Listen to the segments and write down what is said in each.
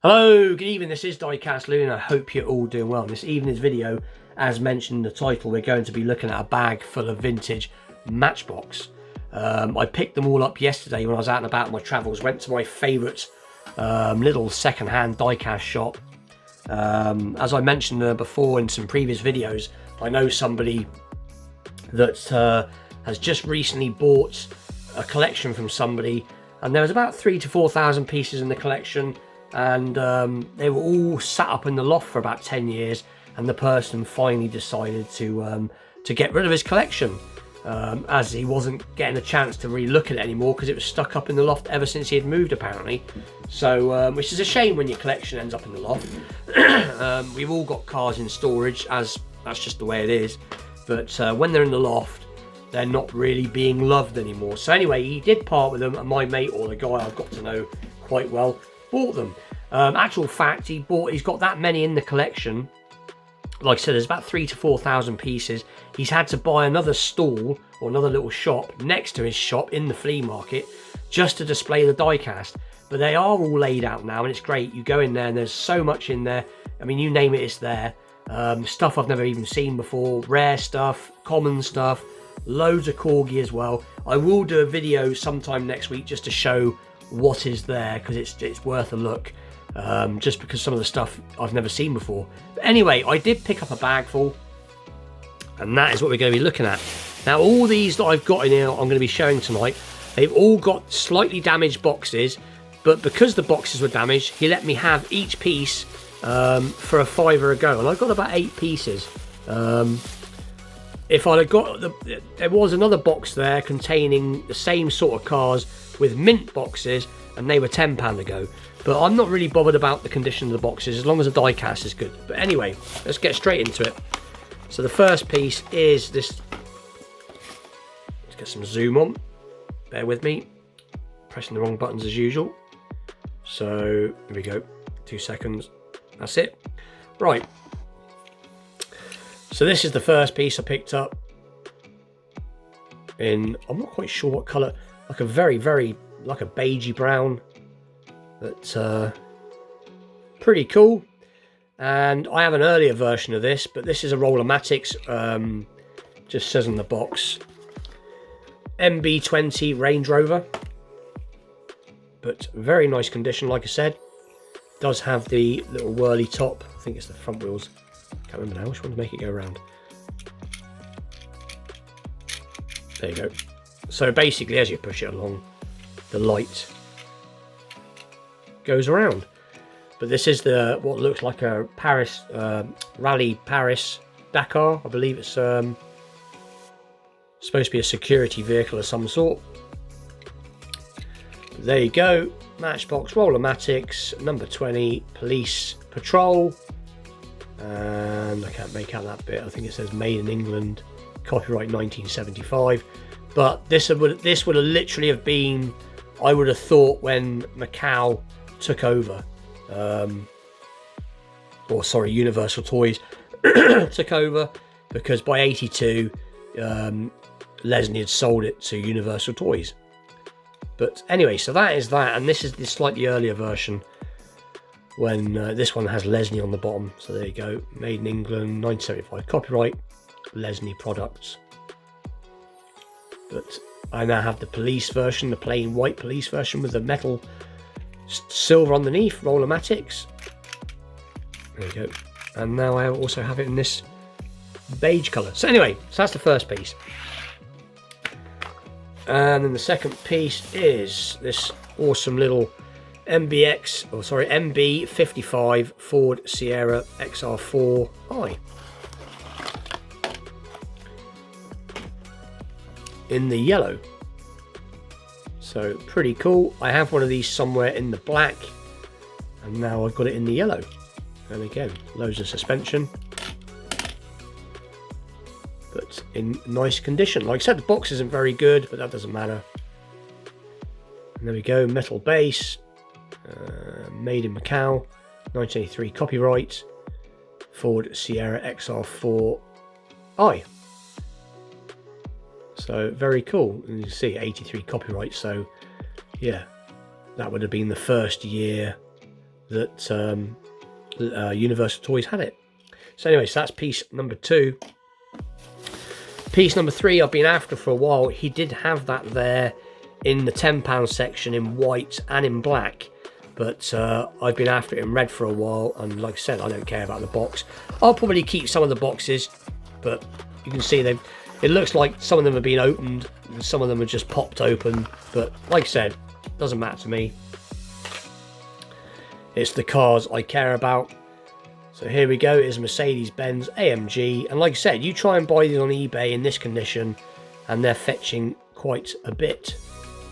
Hello, good evening, this is Diecast Lou and I hope you're all doing well. In this evening's video, as mentioned in the title, we're going to be looking at a bag full of vintage Matchbox. I picked them all up yesterday when I was out and about on my travels, went to my favourite little second-hand diecast shop. As I mentioned before in some previous videos, I know somebody that has just recently bought a collection from somebody, and there was about 3,000 to 4,000 pieces in the collection. And they were all sat up in the loft for about 10 years, and the person finally decided to get rid of his collection, as he wasn't getting a chance to really look at it anymore because it was stuck up in the loft ever since he had moved, apparently. So which is a shame when your collection ends up in the loft. We've all got cars in storage, as that's just the way it is, but when they're in the loft, they're not really being loved anymore. So anyway, he did part with them, and my mate, or the guy I've got to know quite well, bought them. Actual fact, he's got that many in the collection. Like I said, there's about 3,000 to 4,000 pieces. He's had to buy another stall or another little shop next to his shop in the flea market just to display the diecast. But they are all laid out now, and it's great. You go in there and there's so much in there. I mean, you name it, it's there. Stuff I've never even seen before, rare stuff, common stuff, loads of corgi as well. I will do a video sometime next week just to show what is there, because it's worth a look, just because some of the stuff I've never seen before. But anyway, I did pick up a bag full, and that is what we're going to be looking at. Now, all these that I've got in here I'm going to be showing tonight, they've all got slightly damaged boxes, but because the boxes were damaged, he let me have each piece for a £5 a go, and I got about 8 pieces. If I'd have got there was another box there containing the same sort of cars with mint boxes, and they were £10 a go. But I'm not really bothered about the condition of the boxes as long as the die cast is good. But anyway, let's get straight into it. So the first piece is this. Let's get some zoom on. Bear with me. Pressing the wrong buttons as usual. So here we go. 2 seconds. That's it. Right. So this is the first piece I picked up in, I'm not quite sure what colour, like a very, like a beigey brown, but pretty cool. And I have an earlier version of this, but this is a Rollermatics, just says on the box, MB20 Range Rover, but very nice condition, like I said. Does have the little whirly top, I think it's the front wheels. Can't remember now which one to make it go around. There you go. So basically, as you push it along, the light goes around. But this is the what looks like a Paris Rally Paris Dakar. I believe it's supposed to be a security vehicle of some sort. But there you go. Matchbox Rollermatics number 20 Police Patrol. And I can't make out that bit. I think it says made in England, copyright 1975. But this would have literally have been, I would have thought, when Macau took over, or sorry, Universal Toys took over, because by 82 Lesney had sold it to Universal Toys. But anyway, so that is that, and this is the slightly earlier version, when this one has Lesney on the bottom. So there you go, made in England 1975, copyright Lesney products. But I now have the police version, the plain white police version with the metal silver underneath, Rollermatics. There you go. And now I also have it in this beige colour. So anyway, so that's the first piece. And then the second piece is this awesome little MB55 Ford Sierra XR4i in the yellow. So pretty cool. I have one of these somewhere in the black, and now I've got it in the yellow. And again, loads of suspension, but in nice condition. Like I said, the box isn't very good, but that doesn't matter. And there we go, metal base. Made in Macau, 1983 copyright, Ford Sierra XR4i. So very cool. And you can see 83 copyright. So yeah, that would have been the first year that Universal Toys had it. So anyway, so that's piece number 2. Piece number 3 I've been after for a while. He did have that there in the £10 section in white and in black, but I've been after it in red for a while, and like I said, I don't care about the box. I'll probably keep some of the boxes, but you can see it looks like some of them have been opened and some of them are just popped open, but like I said, doesn't matter to me. It's the cars I care about. So here we go, it's a Mercedes-Benz AMG, and like I said, you try and buy these on eBay in this condition and they're fetching quite a bit.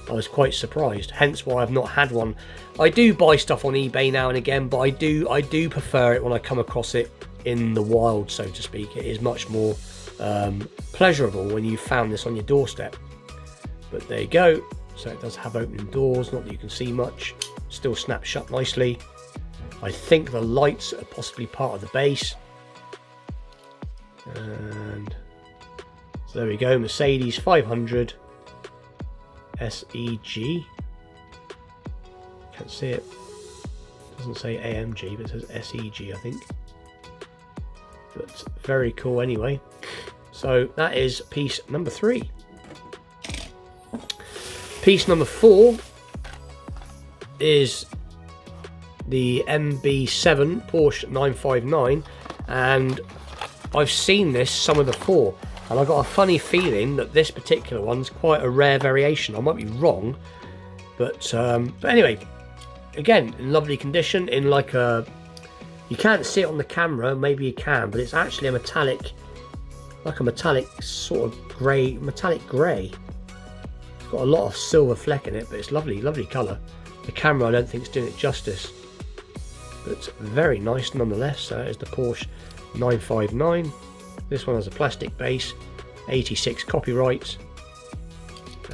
I was quite surprised, hence why I've not had one. I do buy stuff on eBay now and again, but I do prefer it when I come across it in the wild, so to speak. It is much more pleasurable when you found this on your doorstep. But there you go. So it does have opening doors, not that you can see much. Still snaps shut nicely. I think the lights are possibly part of the base. And so there we go, Mercedes 500 SEG. Can't see it. Doesn't say AMG, but it says SEG, I think. But very cool anyway. So that is piece number 3. Piece number 4 is the MB7 Porsche 959, and I've seen this some of the 4, and I got a funny feeling that this particular one's quite a rare variation. I might be wrong, but anyway, again, in lovely condition, in like a, you can't see it on the camera, maybe you can, but it's actually a metallic, like a metallic sort of grey, metallic grey. It's got a lot of silver fleck in it, but it's lovely, lovely colour. The camera I don't think is doing it justice, but it's very nice nonetheless. So it's the Porsche 959. This one has a plastic base, 86 copyright,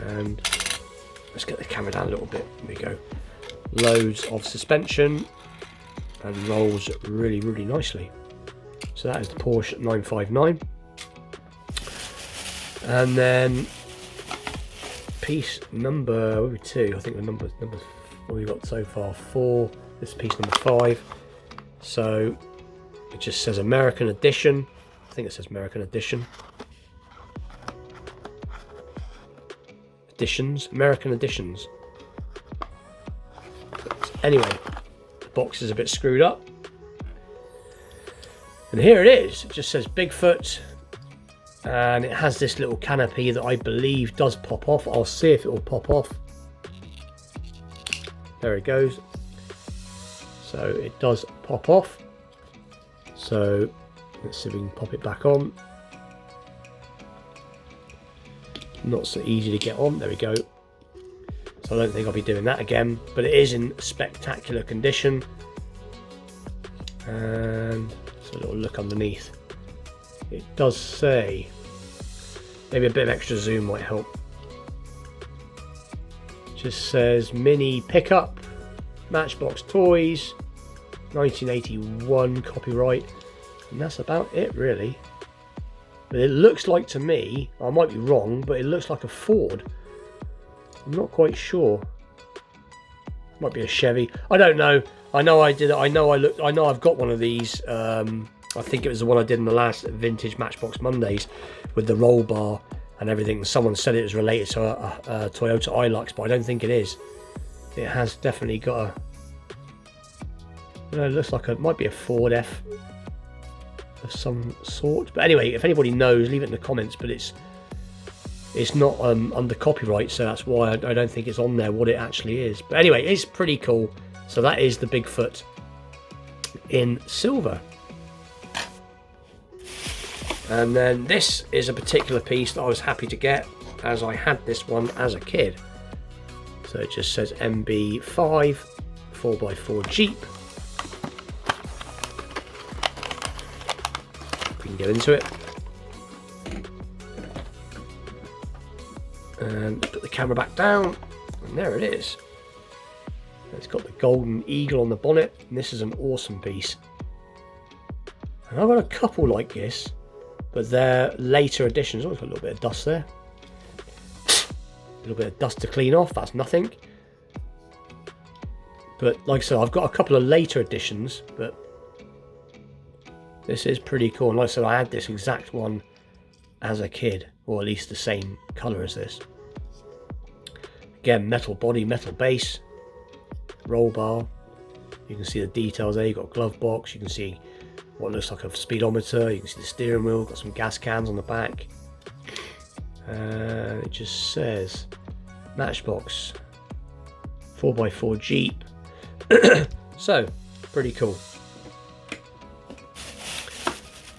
and let's get the camera down a little bit. There we go. Loads of suspension and rolls really, really nicely. So that is the Porsche 959. And then piece number 2, I think the number what we've got so far, 4. This is piece number 5. So it just says American Edition. I think it says American Edition. Editions, American Editions. But anyway, the box is a bit screwed up. And here it is. It just says Bigfoot. And it has this little canopy that I believe does pop off. I'll see if it will pop off. There it goes. So it does pop off. So let's see if we can pop it back on. Not so easy to get on. There we go. So I don't think I'll be doing that again, but it is in spectacular condition. And so a little look underneath. It does say, maybe a bit of extra zoom might help. Just says mini pickup, Matchbox Toys, 1981 copyright, and that's about it really. But it looks like, to me, I might be wrong, but it looks like a Ford. I'm not quite sure. Might be a Chevy. I don't know. I know I did it. I know I've got one of these. I think it was the one I did in the last vintage Matchbox Mondays with the roll bar and everything. Someone said it was related to a Toyota Hilux, but I don't think it is. It has definitely got a, you know, it looks like it might be a Ford F of some sort. But anyway, if anybody knows, leave it in the comments. But it's not under copyright, so that's why I don't think it's on there what it actually is. But anyway, it's pretty cool. So that is the Bigfoot in silver. And then this is a particular piece that I was happy to get, as I had this one as a kid. So it just says MB5 4x4 Jeep. We can get into it. And put the camera back down, and there it is. It's got the golden eagle on the bonnet, and this is an awesome piece. And I've got a couple like this, but they're later editions. Oh, it's got a little bit of dust there. A little bit of dust to clean off, that's nothing. But like I said, I've got a couple of later editions, but this is pretty cool. And like I said, I had this exact one as a kid, or at least the same colour as this. Again, metal body, metal base, roll bar. You can see the details there. You've got a glove box. You can see what looks like a speedometer. You can see the steering wheel. Got some gas cans on the back. It just says Matchbox 4x4 Jeep. So, pretty cool.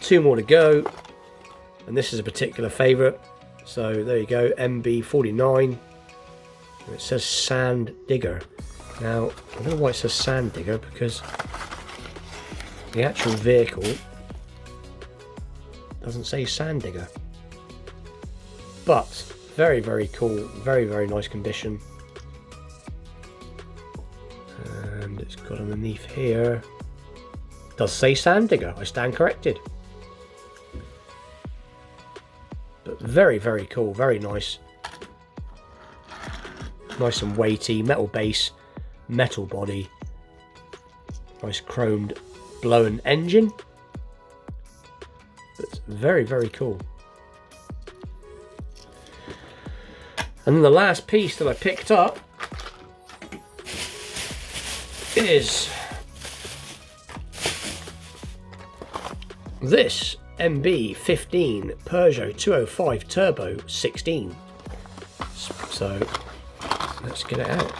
2 more to go. And this is a particular favourite. So, there you go. MB49. It says Sand Digger. Now, I don't know why it says Sand Digger, because the actual vehicle doesn't say Sand Digger. But very, very cool, very, very nice condition. And it's got underneath here, it does say Sand Digger. I stand corrected. But very, very cool, very nice. Nice and weighty, metal base, metal body, nice chromed blown engine. It's very, very cool. And then the last piece that I picked up is this MB15 Peugeot 205 Turbo 16. So let's get it out.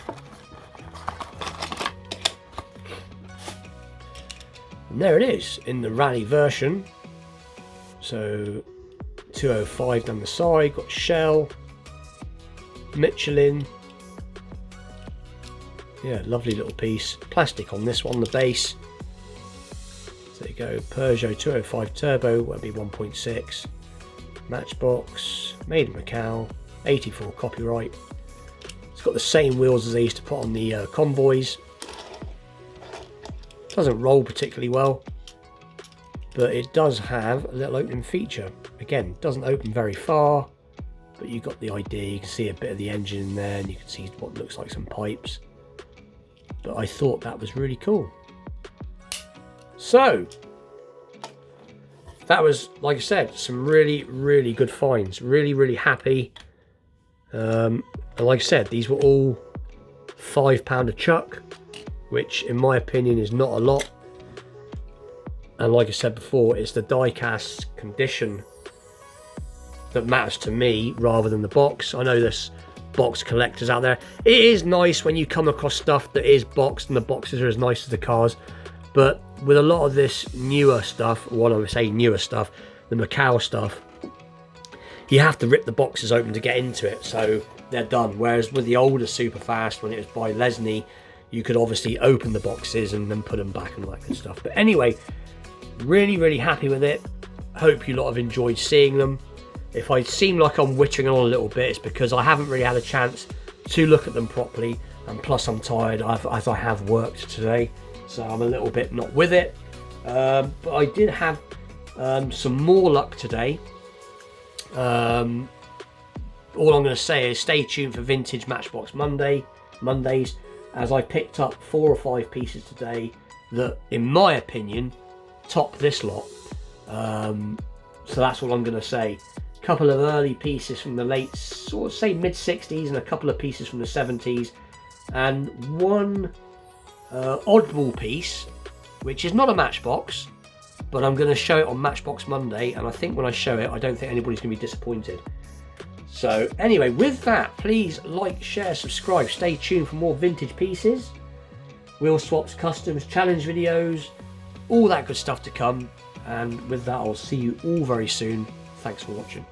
And there it is in the rally version. So 205 down the side, got shell, Michelin. Yeah, lovely little piece. Plastic on this one, the base. So there you go, Peugeot 205 Turbo, that'll be 1.6. Matchbox, made in Macau, 84 copyright. It's got the same wheels as they used to put on the convoys. Doesn't roll particularly well, but it does have a little opening feature. Again, doesn't open very far, but you've got the idea. You can see a bit of the engine in there, and you can see what looks like some pipes. But I thought that was really cool. So that was, like I said, some really, really good finds. Really, really happy. And like I said, these were all £5 a chuck, which in my opinion is not a lot. And like I said before, it's the die-cast condition that matters to me rather than the box. I know there's box collectors out there. It is nice when you come across stuff that is boxed and the boxes are as nice as the cars, but with a lot of this newer stuff, or what I would say newer stuff, the Macau stuff, you have to rip the boxes open to get into it, so they're done. Whereas with the older Superfast, when it was by Lesney, you could obviously open the boxes and then put them back and all that good stuff. But anyway, really, really happy with it. Hope you lot have enjoyed seeing them. If I seem like I'm wittering on a little bit, it's because I haven't really had a chance to look at them properly, and plus I'm tired as I have worked today, so I'm a little bit not with it. But I did have some more luck today. All I'm going to say is stay tuned for Vintage Matchbox Mondays, as I picked up 4 or 5 pieces today that, in my opinion, top this lot. So that's all I'm going to say. A couple of early pieces from the late, sort of say mid-60s, and a couple of pieces from the 70s, and one oddball piece, which is not a Matchbox, but I'm going to show it on Matchbox Monday, and I think when I show it, I don't think anybody's going to be disappointed. So anyway, with that, please like, share, subscribe, stay tuned for more vintage pieces, wheel swaps, customs, challenge videos, all that good stuff to come. And with that, I'll see you all very soon. Thanks for watching.